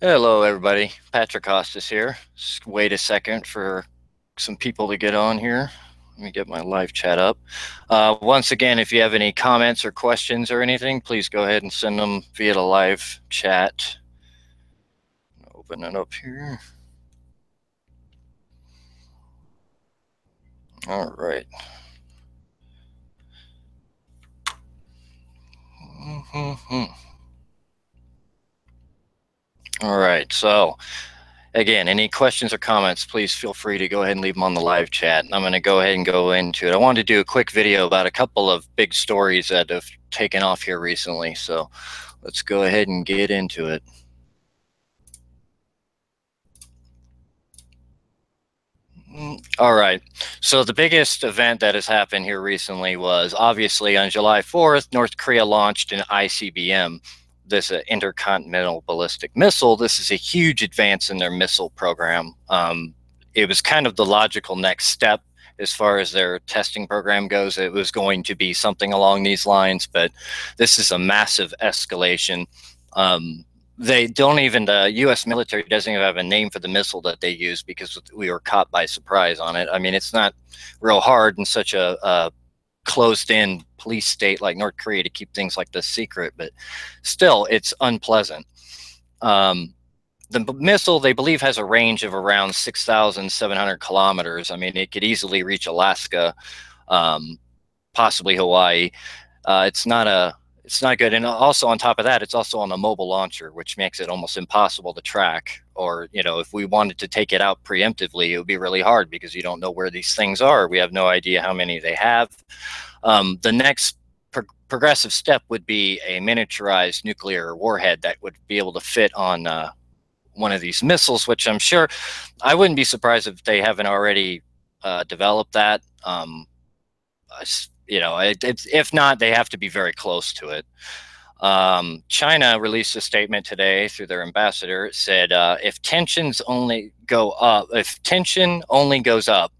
Hello, everybody. Patrick Costas here. Just wait a second for some people to get on here. Let me get my live chat up. Once again, if you have any comments or questions or anything, please go ahead and send them via the live chat. Open it up here. All right. All right. So, again, any questions or comments, please feel free to go ahead and leave them on the live chat. And I'm going to go ahead and go into it. I wanted to do a quick video about a couple of big stories that have taken off here recently. So let's go ahead and get into it. All right. So the biggest event that has happened here recently was obviously on July 4th, North Korea launched an ICBM, this intercontinental ballistic missile. This is a huge advance in their missile program. It was kind of the logical next step as far as their testing program goes. It was going to be something along these lines, but this is a massive escalation. They don't even, the U.S. military doesn't even have a name for the missile that they use because we were caught by surprise on it. I mean, it's not real hard in such a closed-in police state like North Korea to keep things like this secret, but still, it's unpleasant. The missile, they believe, has a range of around 6,700 kilometers. I mean, it could easily reach Alaska, possibly Hawaii. It's not a it's not good. And also on top of that, it's also on a mobile launcher, which makes it almost impossible to track. Or, if we wanted to take it out preemptively, it would be really hard because you don't know where these things are. We have no idea how many they have. The next progressive step would be a miniaturized nuclear warhead that would be able to fit on one of these missiles, which I'm sure I wouldn't be surprised if they haven't already developed that. If not, they have to be very close to it. China released a statement today through their ambassador. It said, if tension only goes up,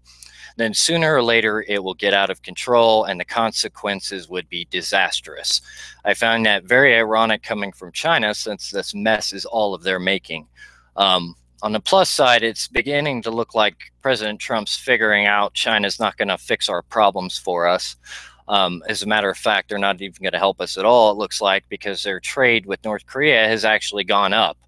then sooner or later it will get out of control and the consequences would be disastrous. I found that very ironic coming from China, since this mess is all of their making. On the plus side, it's beginning to look like President Trump's figuring out China's not going to fix our problems for us. As a matter of fact, they're not even going to help us at all, it looks like, because their trade with North Korea has actually gone up.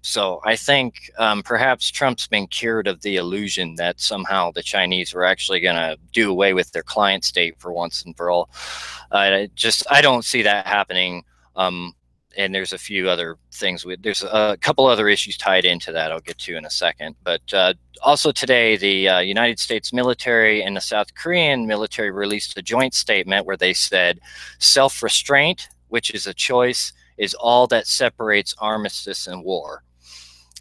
So I think perhaps Trump's been cured of the illusion that somehow the Chinese were actually going to do away with their client state for once and for all. I don't see that happening. And there's a few other things. There's a couple other issues tied into that I'll get to in a second. But also today, the United States military and the South Korean military released a joint statement where they said self-restraint, which is a choice, is all that separates armistice and war.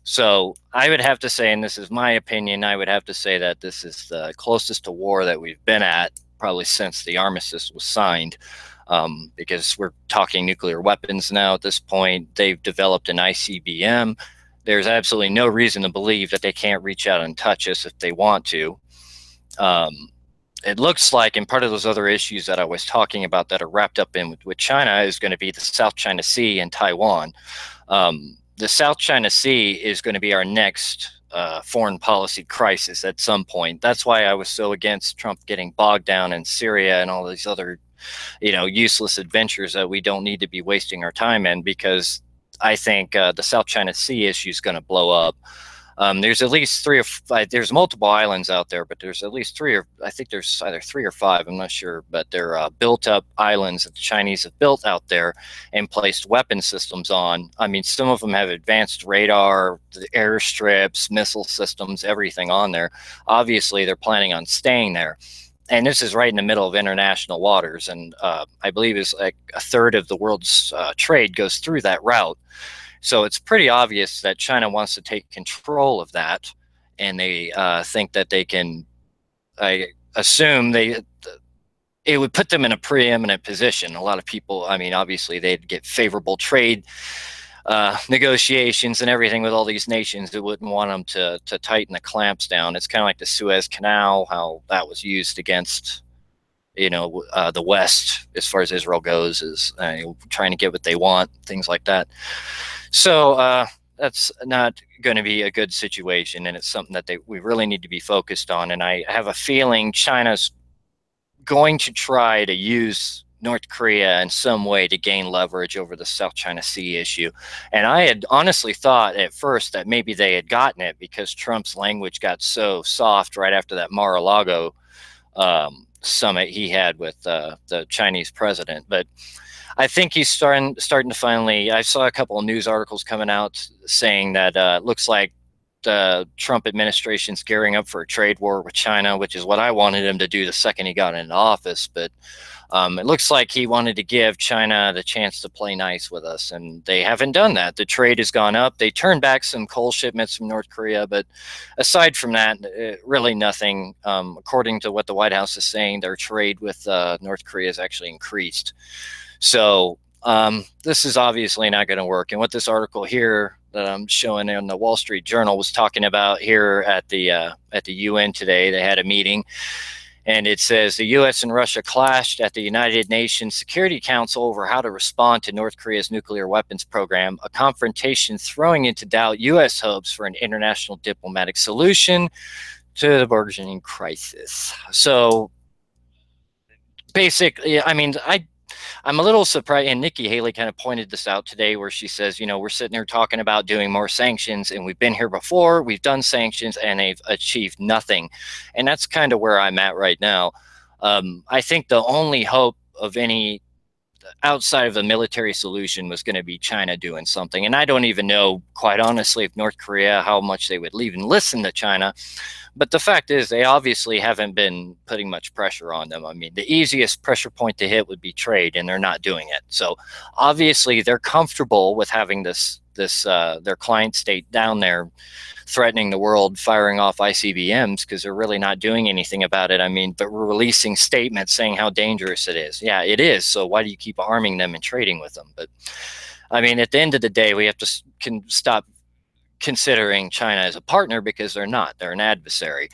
So I would have to say, and this is my opinion, I would have to say that this is the closest to war that we've been at probably since the armistice was signed. Because we're talking nuclear weapons now at this point. They've developed an ICBM. There's absolutely no reason to believe that they can't reach out and touch us if they want to. It looks like, and part of those other issues that I was talking about that are wrapped up in with China is going to be the South China Sea and Taiwan. The South China Sea is going to be our next foreign policy crisis at some point. That's why I was so against Trump getting bogged down in Syria and all these other useless adventures that we don't need to be wasting our time in, because I think the South China Sea issue is going to blow up. There's at least three or five, there's multiple islands out there, but there's at least three, or I think there's either three or five, I'm not sure, but they're built up islands that the Chinese have built out there and placed weapon systems on. I mean, some of them have advanced radar, the airstrips, missile systems, everything on there. Obviously, they're planning on staying there. And this is right in the middle of international waters, and I believe it's like a third of the world's trade goes through that route. So it's pretty obvious that China wants to take control of that, and they think that they can. I assume it would put them in a preeminent position. A lot of people, I mean, obviously they'd get favorable trade negotiations and everything with all these nations that wouldn't want them to tighten the clamps down. It's kind of like the Suez Canal, how that was used against, the West as far as Israel goes, is trying to get what they want, things like that. So that's not going to be a good situation, and it's something that we really need to be focused on. And I have a feeling China's going to try to use North Korea in some way to gain leverage over the South China Sea issue. And I had honestly thought at first that maybe they had gotten it because Trump's language got so soft right after that Mar-a-Lago summit he had with the Chinese president. But I think he's starting to finally. I saw a couple of news articles coming out saying that it looks like the Trump administration's gearing up for a trade war with China, which is what I wanted him to do the second he got into office. But it looks like he wanted to give China the chance to play nice with us, and they haven't done that. The trade has gone up. They turned back some coal shipments from North Korea, but aside from that, really nothing. According to what the White House is saying, their trade with North Korea has actually increased. So this is obviously not going to work. And what this article here that I'm showing in the Wall Street Journal was talking about here at the UN today, they had a meeting, and it says the U.S. and Russia clashed at the United Nations Security Council over how to respond to North Korea's nuclear weapons program, a confrontation throwing into doubt U.S. hopes for an international diplomatic solution to the burgeoning crisis. So basically, I mean, I'm a little surprised, and Nikki Haley kind of pointed this out today, where she says, you know, we're sitting here talking about doing more sanctions, and we've been here before, we've done sanctions, and they've achieved nothing. And that's kind of where I'm at right now. I think the only hope of any outside of a military solution was going to be China doing something. And I don't even know, quite honestly, if North Korea, how much they would even listen to China. But the fact is, they obviously haven't been putting much pressure on them. I mean, the easiest pressure point to hit would be trade, and they're not doing it. So obviously, they're comfortable with having this their client state down there threatening the world, firing off ICBMs, because they're really not doing anything about it. I mean, but we're releasing statements saying how dangerous it is. Yeah, it is. So why do you keep arming them and trading with them? But I mean, at the end of the day, we have to stop considering China as a partner, because they're not. They're an adversary.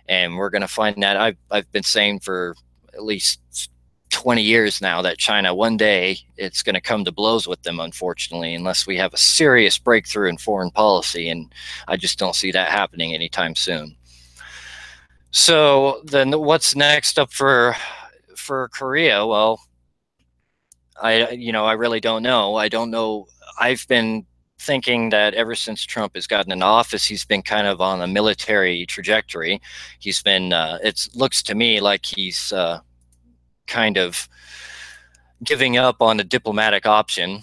And we're going to find that. I've been saying for at least 20 years now that China, one day, it's going to come to blows with them, unfortunately, unless we have a serious breakthrough in foreign policy. And I just don't see that happening anytime soon. So then what's next up for Korea? Well, I really don't know. I don't know. I've been thinking that ever since Trump has gotten in office, he's been kind of on a military trajectory. He's been, it looks to me like he's kind of giving up on the diplomatic option.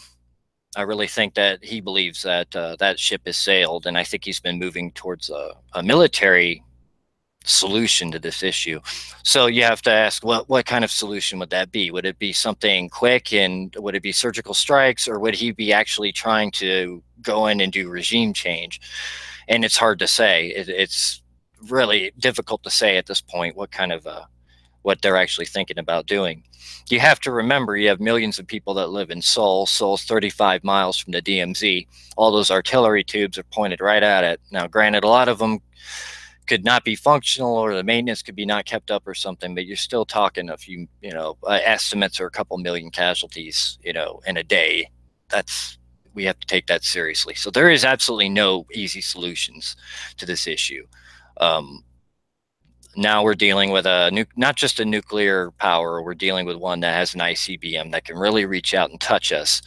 I really think that he believes that that ship has sailed, and I think he's been moving towards a military solution to this issue. So you have to ask, what kind of solution would that be? Would it be something quick, and would it be surgical strikes, or would he be actually trying to go in and do regime change? And it's hard to say. It's really difficult to say at this point what kind of what they're actually thinking about doing. You have to remember, you have millions of people that live in Seoul. Seoul's 35 miles from the DMZ. All those artillery tubes are pointed right at it. Now, granted, a lot of them could not be functional, or the maintenance could be not kept up or something, but you're still talking a few, estimates are a couple million casualties, in a day. We have to take that seriously. So there is absolutely no easy solutions to this issue. Now we're dealing with not just a nuclear power, we're dealing with one that has an ICBM that can really reach out and touch us.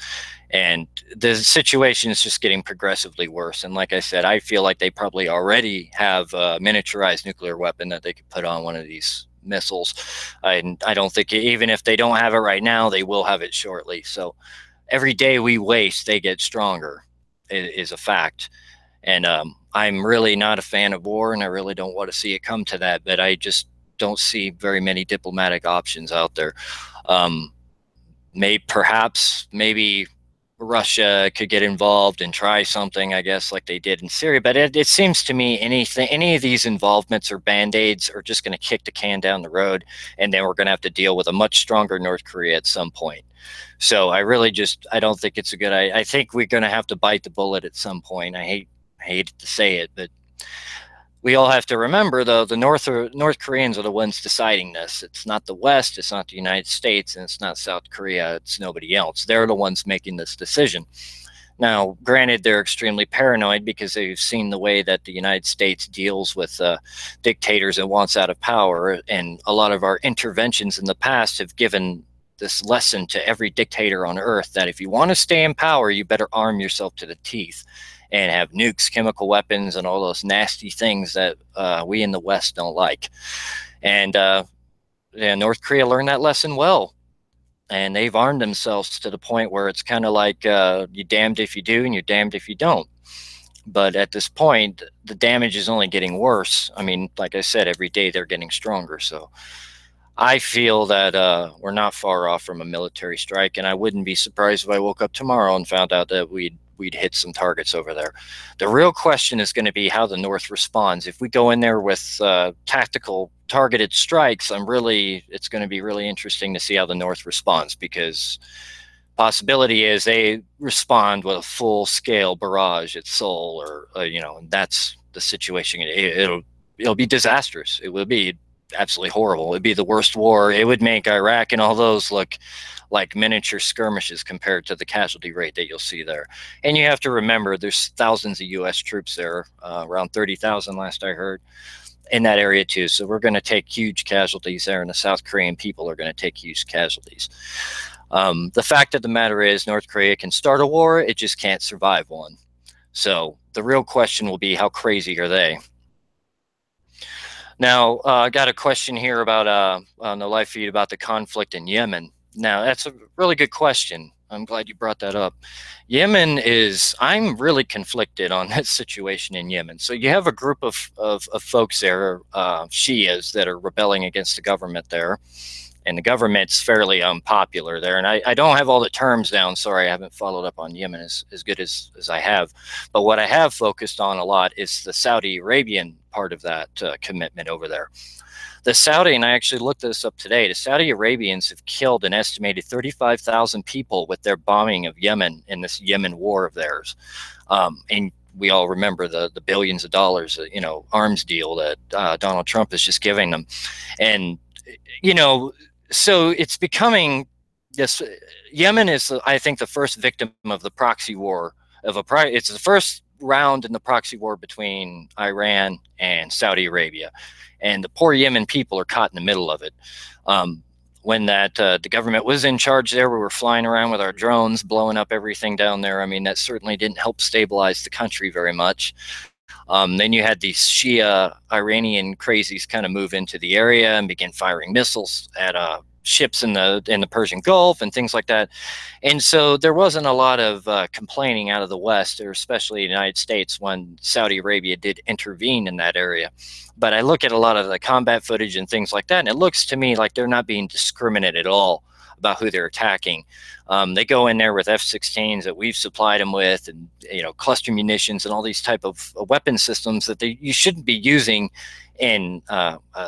And the situation is just getting progressively worse. And like I said, I feel like they probably already have a miniaturized nuclear weapon that they could put on one of these missiles. I don't think, even if they don't have it right now, they will have it shortly. So every day we waste, they get stronger, is a fact. And I'm really not a fan of war, and I really don't want to see it come to that, but I just don't see very many diplomatic options out there. Maybe Russia could get involved and try something, I guess, like they did in Syria. But it seems to me any of these involvements or band-aids are just going to kick the can down the road, and then we're going to have to deal with a much stronger North Korea at some point. So I don't think it's a good idea. I think we're going to have to bite the bullet at some point. I hate to say it, but we all have to remember, though, the North Koreans are the ones deciding this. It's not the West, it's not the United States, and it's not South Korea. It's nobody else. They're the ones making this decision. Now, granted, they're extremely paranoid because they've seen the way that the United States deals with dictators and wants out of power. And a lot of our interventions in the past have given this lesson to every dictator on earth that if you want to stay in power, you better arm yourself to the teeth and have nukes, chemical weapons, and all those nasty things that we in the West don't like. And yeah, North Korea learned that lesson well. And they've armed themselves to the point where it's kind of like you're damned if you do and you're damned if you don't. But at this point, the damage is only getting worse. I mean, like I said, every day they're getting stronger. So I feel that we're not far off from a military strike, and I wouldn't be surprised if I woke up tomorrow and found out that we'd hit some targets over there. The real question is going to be how the North responds. If we go in there with tactical targeted strikes, it's going to be really interesting to see how the North responds, because possibility is they respond with a full-scale barrage at Seoul, or and that's the situation. It'll be disastrous. It will be absolutely horrible. It'd be the worst war. It would make Iraq and all those look like miniature skirmishes compared to the casualty rate that you'll see there. And you have to remember, there's thousands of U.S. troops there, around 30,000 last I heard, in that area too. So we're going to take huge casualties there, and the South Korean people are going to take huge casualties. The fact of the matter is, North Korea can start a war, it just can't survive one. So the real question will be, how crazy are they? Now, I got a question here about on the live feed about the conflict in Yemen. Now, that's a really good question. I'm glad you brought that up. I'm really conflicted on that situation in Yemen. So you have a group of folks there, Shias, that are rebelling against the government there. And the government's fairly unpopular there. And I don't have all the terms down. Sorry, I haven't followed up on Yemen as good as I have. But what I have focused on a lot is the Saudi Arabian part of that commitment over there. The Saudi, and I actually looked this up today, the Saudi Arabians have killed an estimated 35,000 people with their bombing of Yemen in this Yemen war of theirs. And we all remember the billions of dollars, arms deal that Donald Trump is just giving them. And, so it's becoming this. Yemen is, I think, the first victim of the proxy war it's the first round in the proxy war between Iran and Saudi Arabia, and the poor Yemen people are caught in the middle of it. When the government was in charge there, we were flying around with our drones, blowing up everything down there. I mean, that certainly didn't help stabilize the country very much. Then you had these Shia Iranian crazies kind of move into the area and begin firing missiles at ships in the Persian Gulf and things like that. And so there wasn't a lot of complaining out of the West, or especially the United States, when Saudi Arabia did intervene in that area. But I look at a lot of the combat footage and things like that, and it looks to me like they're not being discriminate at all about who they're attacking. They go in there with F-16s that we've supplied them with, and cluster munitions and all these type of weapon systems that you shouldn't be using in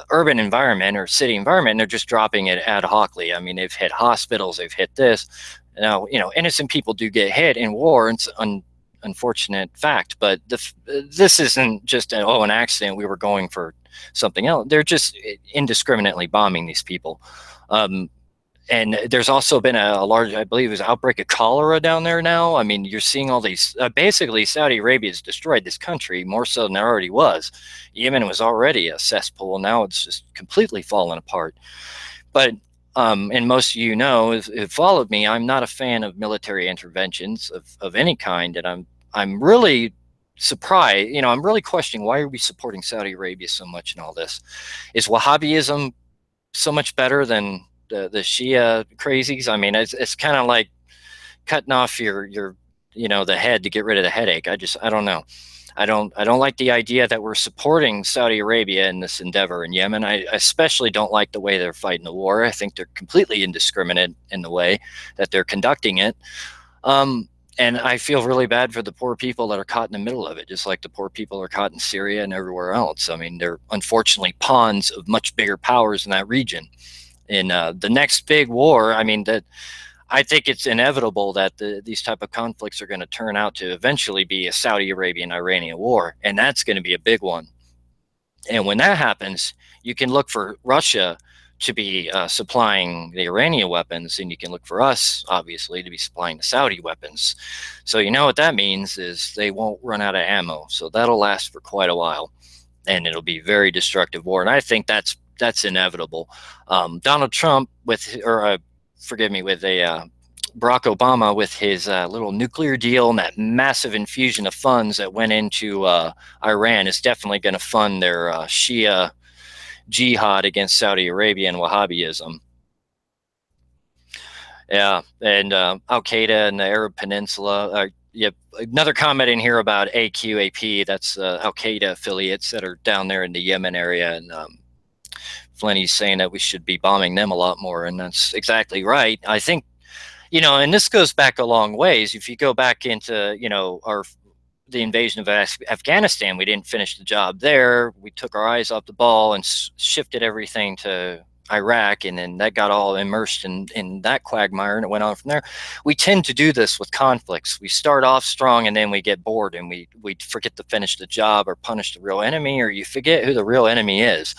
urban environment or city environment. And they're just dropping it ad hocly. I mean, they've hit hospitals, they've hit this. Now, innocent people do get hit in war. It's an unfortunate fact, but this isn't just an accident. We were going for something else. They're just indiscriminately bombing these people. And there's also been a large, I believe, outbreak of cholera down there now. I mean, you're seeing all these, basically Saudi Arabia has destroyed this country more so than it already was. Yemen was already a cesspool. Now it's just completely fallen apart. But, and most of who followed me, I'm not a fan of military interventions of any kind. And I'm really surprised, I'm really questioning, why are we supporting Saudi Arabia so much in all this? Is Wahhabism so much better than the Shia crazies? I mean, it's kind of like cutting off your the head to get rid of the headache. I don't know. I don't like the idea that we're supporting Saudi Arabia in this endeavor in Yemen. I especially don't like the way they're fighting the war. I think they're completely indiscriminate in the way that they're conducting it. And I feel really bad for the poor people that are caught in the middle of it, just like the poor people are caught in Syria and everywhere else. I mean, they're unfortunately pawns of much bigger powers in that region. In the next big war, I mean, I think it's inevitable that these type of conflicts are going to turn out to eventually be a Saudi Arabian-Iranian war, and that's going to be a big one. And when that happens, you can look for Russia should be supplying the Iranian weapons, and you can look for us, obviously, to be supplying the Saudi weapons. So you know what that means is they won't run out of ammo. So that'll last for quite a while, and it'll be very destructive war. And I think that's inevitable. Donald Trump with, or forgive me, with a Barack Obama with his little nuclear deal and that massive infusion of funds that went into Iran is definitely going to fund their Shia jihad against Saudi Arabia and Wahhabism. Yeah, and Al-Qaeda in the Arab Peninsula. Yep, another comment in here about AQAP. That's Al-Qaeda affiliates that are down there in the Yemen area, and Flinty's saying that we should be bombing them a lot more, and that's exactly right. I think, you know, and this goes back a long ways. If you go back into, you know, the invasion of Afghanistan, we didn't finish the job there. We took our eyes off the ball and shifted everything to Iraq, and then that got all immersed in that quagmire, and it went on from there. We tend to do this with conflicts. We start off strong, and then we get bored, and we forget to finish the job or punish the real enemy, or you forget who the real enemy is.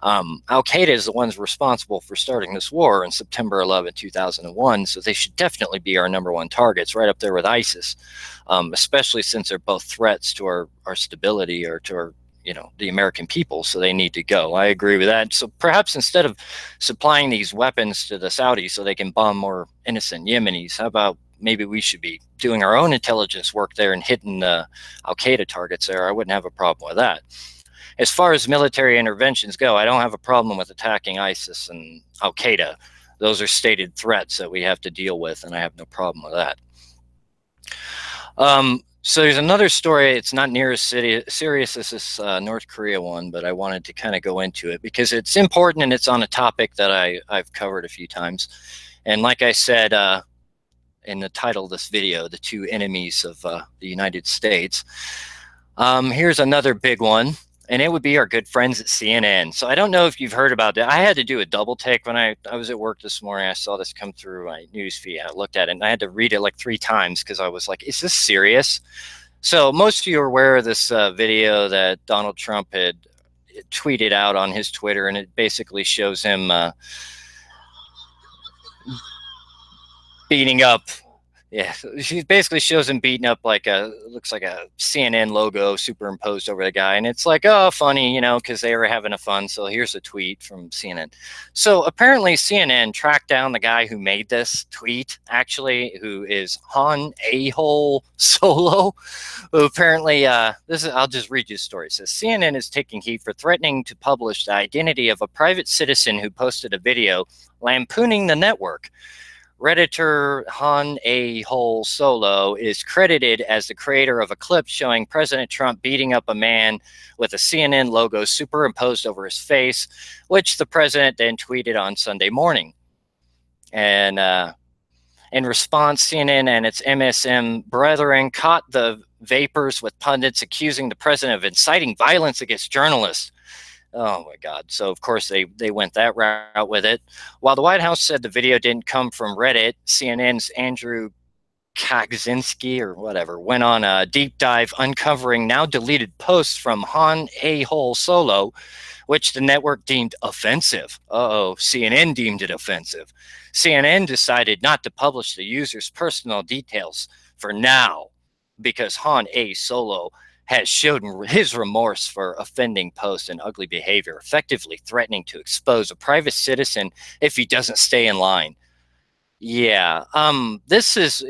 Al-Qaeda is the ones responsible for starting this war in September 11, 2001, so they should definitely be our #1 targets, right up there with ISIS, especially since they're both threats to our stability, or to our, you know, the American people, so they need to go. I agree with that. So perhaps instead of supplying these weapons to the Saudis so they can bomb more innocent Yemenis, how about maybe we should be doing our own intelligence work there and hitting the Al-Qaeda targets there? I wouldn't have a problem with that. As far as military interventions go, I don't have a problem with attacking ISIS and Al-Qaeda. Those are stated threats that we have to deal with, and I have no problem with that. So there's another story. It's not near as serious as this North Korea one, but I wanted to kind of go into it because it's important, and it's on a topic that I've covered a few times. And like I said in the title of this video, the two enemies of the United States, here's another big one. And it would be our good friends at CNN. So I don't know if you've heard about that. I had to do a double take when I was at work this morning. I saw this come through my news feed. I looked at it, and I had to read it like 3 times because I was like, is this serious? So most of you are aware of this video that Donald Trump had tweeted out on his Twitter, and it basically shows him beating up. Yeah, she basically shows him beating up like looks like a CNN logo superimposed over the guy. And it's like, oh, funny, you know, because they were having a fun. So here's a tweet from CNN. So apparently CNN tracked down the guy who made this tweet, actually, who is Han A-hole Solo, who apparently, I'll just read you the story. It says, CNN is taking heat for threatening to publish the identity of a private citizen who posted a video lampooning the network. Redditor Han A-hole Solo is credited as the creator of a clip showing President Trump beating up a man with a CNN logo superimposed over his face, which the president then tweeted on Sunday morning. And in response, CNN and its MSM brethren caught the vapors with pundits accusing the president of inciting violence against journalists. Oh my God. So of course they went that route with it. While the White House said the video didn't come from Reddit, CNN's Andrew Kaczynski or whatever went on a deep dive uncovering now deleted posts from Han A-hole Solo, which the network deemed offensive. CNN deemed it offensive. CNN decided not to publish the user's personal details for now because Han A. Solo has shown his remorse for offending posts and ugly behavior, effectively threatening to expose a private citizen if he doesn't stay in line. Yeah, this is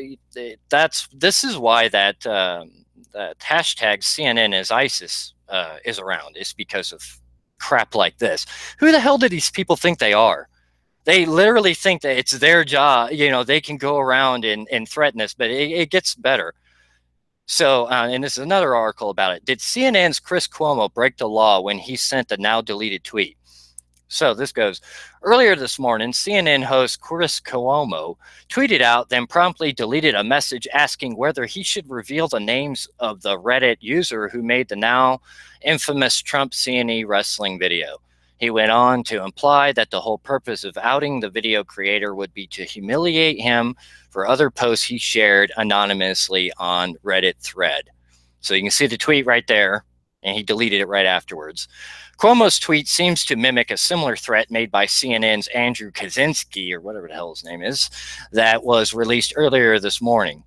why that hashtag CNN is ISIS is around. It's because of crap like this. Who the hell do these people think they are? They literally think that it's their job. You know, they can go around and threaten us, but it gets better. So, and this is another article about it. Did CNN's Chris Cuomo break the law when he sent the now deleted tweet? So this goes, earlier this morning, CNN host Chris Cuomo tweeted out, then promptly deleted a message asking whether he should reveal the names of the Reddit user who made the now infamous Trump CNE wrestling video. He went on to imply that the whole purpose of outing the video creator would be to humiliate him for other posts he shared anonymously on Reddit thread. So you can see the tweet right there. and he deleted it right afterwards. Cuomo's tweet seems to mimic a similar threat made by CNN's Andrew Kaczynski, or whatever the hell his name is, that was released earlier this morning.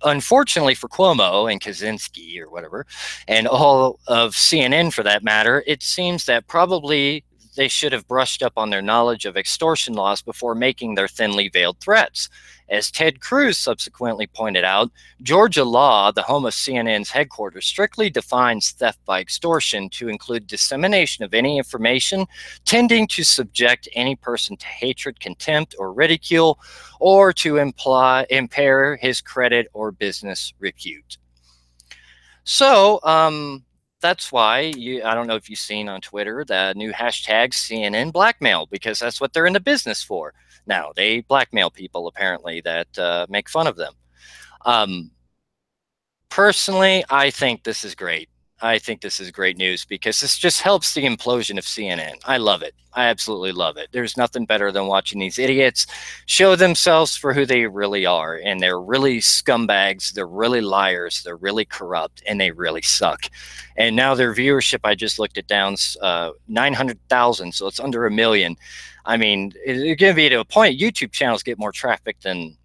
Unfortunately for Cuomo and Kaczynski or whatever, and all of CNN for that matter, it seems that probably they should have brushed up on their knowledge of extortion laws before making their thinly veiled threats. As Ted Cruz subsequently pointed out, Georgia law, the home of CNN's headquarters, strictly defines theft by extortion to include dissemination of any information tending to subject any person to hatred, contempt, or ridicule, or to impair his credit or business repute. So, that's why I don't know if you've seen on Twitter the new hashtag CNN blackmail, because that's what they're in the business for. Now, they blackmail people apparently that make fun of them. Personally, I think this is great. I think this is great news because this just helps the implosion of CNN. I love it. I absolutely love it. There's nothing better than watching these idiots show themselves for who they really are. And they're really scumbags. They're really liars. They're really corrupt, and they really suck. And now their viewership, I just looked it down, 900,000. So it's under 1 million. I mean, it's going to be to a point, YouTube channels get more traffic than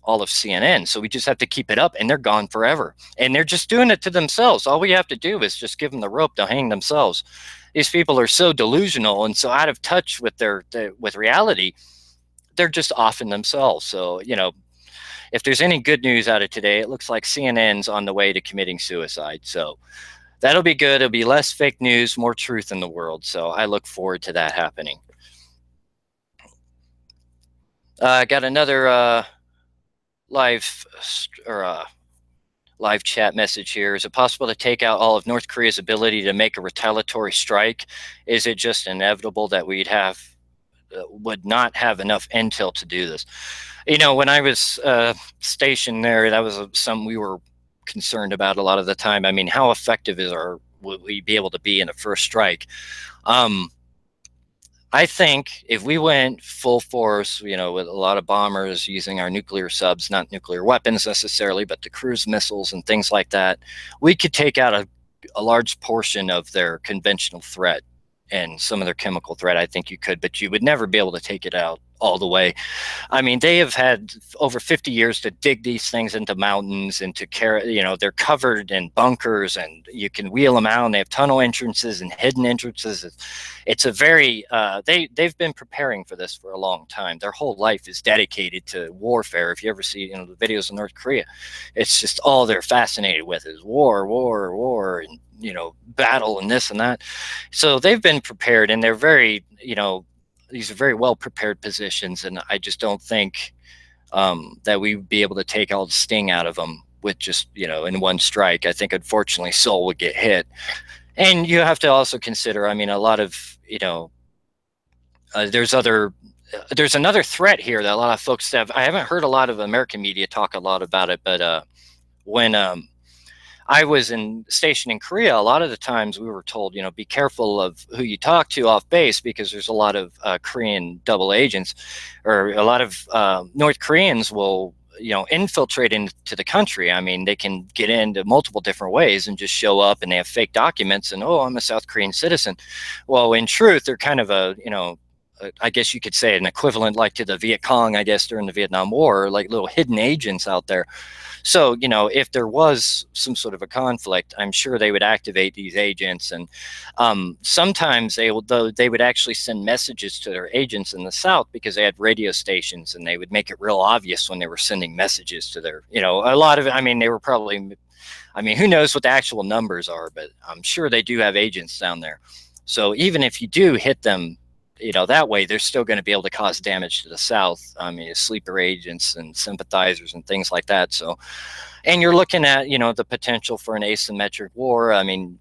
all of CNN. So we just have to keep it up, and they're gone forever. And they're just doing it to themselves. All we have to do is just give them the rope to hang themselves. These people are so delusional and so out of touch with with reality. They're just offing themselves. So, you know, if there's any good news out of today, it looks like CNN's on the way to committing suicide. So that'll be good. It'll be less fake news, more truth in the world. So I look forward to that happening. I got another live chat message here. Is it possible to take out all of North Korea's ability to make a retaliatory strike? Is it just inevitable that would not have enough intel to do this? You know, when I was stationed there, that was something we were concerned about a lot of the time. I mean, how effective would we be able to be in a first strike? I think if we went full force, you know, with a lot of bombers using our nuclear subs, not nuclear weapons necessarily, but the cruise missiles and things like that, we could take out a large portion of their conventional threat and some of their chemical threat. I think you could, but you would never be able to take it out all the way. I mean, they have had over 50 years to dig these things into mountains and to carry, you know, they're covered in bunkers and you can wheel them out, and they have tunnel entrances and hidden entrances. It's a very, they've been preparing for this for a long time. Their whole life is dedicated to warfare. If you ever see, you know, the videos of North Korea, it's just all they're fascinated with is war, war, war, and, you know, battle and this and that. So they've been prepared, and they're very, you know, these are very well prepared positions, and I just don't think that we'd be able to take all the sting out of them with just, you know, in one strike. I think unfortunately Seoul would get hit. And you have to also consider, I mean, a lot of, you know, there's another threat here that a lot of folks have. I haven't heard a lot of American media talk a lot about it, but when I was stationed in Korea, a lot of the times we were told, you know, be careful of who you talk to off base, because there's a lot of Korean double agents, or a lot of North Koreans will, you know, infiltrate into the country. I mean, they can get into multiple different ways and just show up, and they have fake documents and, oh, I'm a South Korean citizen. Well, in truth, they're kind of a, you know, I guess you could say an equivalent like to the Viet Cong, I guess, during the Vietnam War, like little hidden agents out there. So, you know, if there was some sort of a conflict, I'm sure they would activate these agents. And sometimes they would actually send messages to their agents in the South, because they had radio stations, and they would make it real obvious when they were sending messages to their, you know, a lot of it. I mean, they were probably, I mean, who knows what the actual numbers are, but I'm sure they do have agents down there. So even if you do hit them, you know, that way, they're still going to be able to cause damage to the South. I mean, sleeper agents and sympathizers and things like that. So, and you're looking at, you know, the potential for an asymmetric war. I mean,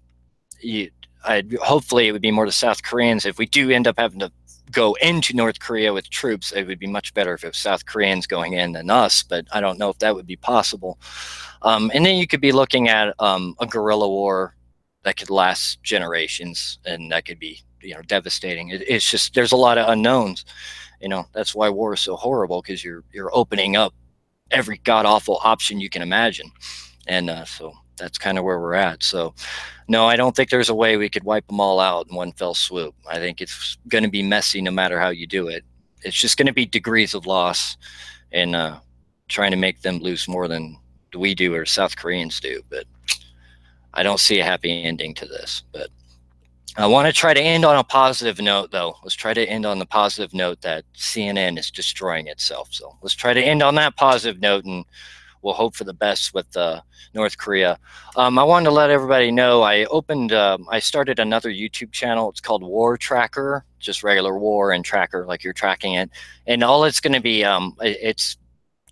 hopefully it would be more the South Koreans. If we do end up having to go into North Korea with troops, it would be much better if it was South Koreans going in than us, but I don't know if that would be possible. And then you could be looking at a guerrilla war that could last generations, and that could be, you know, devastating. It's just, there's a lot of unknowns. You know, that's why war is so horrible, because you're opening up every god awful option you can imagine. And so that's kind of where we're at. So no, I don't think there's a way we could wipe them all out in one fell swoop. I think it's going to be messy no matter how you do it. It's just going to be degrees of loss, and trying to make them lose more than we do or South Koreans do. But I don't see a happy ending to this. But I want to try to end on a positive note, though. Let's try to end on the positive note that CNN is destroying itself. So let's try to end on that positive note, and we'll hope for the best with North Korea. I wanted to let everybody know I started another YouTube channel. It's called War Tracker, just regular war and tracker, like you're tracking it. And all it's going to be, it's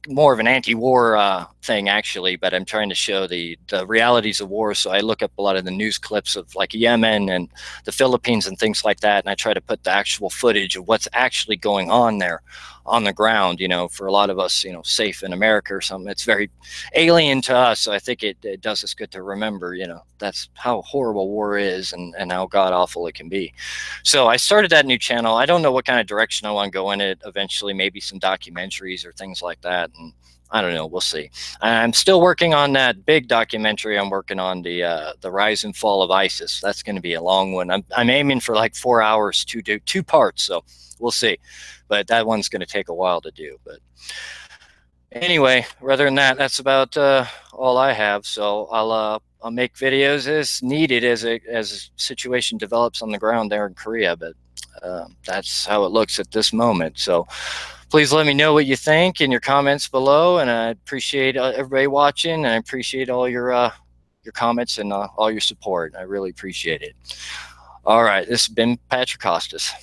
more of an anti-war thing actually, but I'm trying to show the realities of war. So I look up a lot of the news clips of like Yemen and the Philippines and things like that, and I try to put the actual footage of what's actually going on there on the ground. You know, for a lot of us, you know, safe in America or something, it's very alien to us. So I think it does us good to remember, you know, that's how horrible war is, and how god awful it can be. So I started that new channel. I don't know what kind of direction I want to go in it eventually, maybe some documentaries or things like that. And I don't know, we'll see. I'm still working on that big documentary. I'm working on the rise and fall of ISIS. That's going to be a long one. I'm aiming for like 4 hours to do 2 parts, so we'll see. But that one's going to take a while to do. But anyway, rather than that, that's about all I have. So I'll make videos as needed as a situation develops on the ground there in Korea. But that's how it looks at this moment. So please let me know what you think in your comments below, and I appreciate everybody watching, and I appreciate all your comments and all your support. I really appreciate it. All right, this has been Patrick Costas.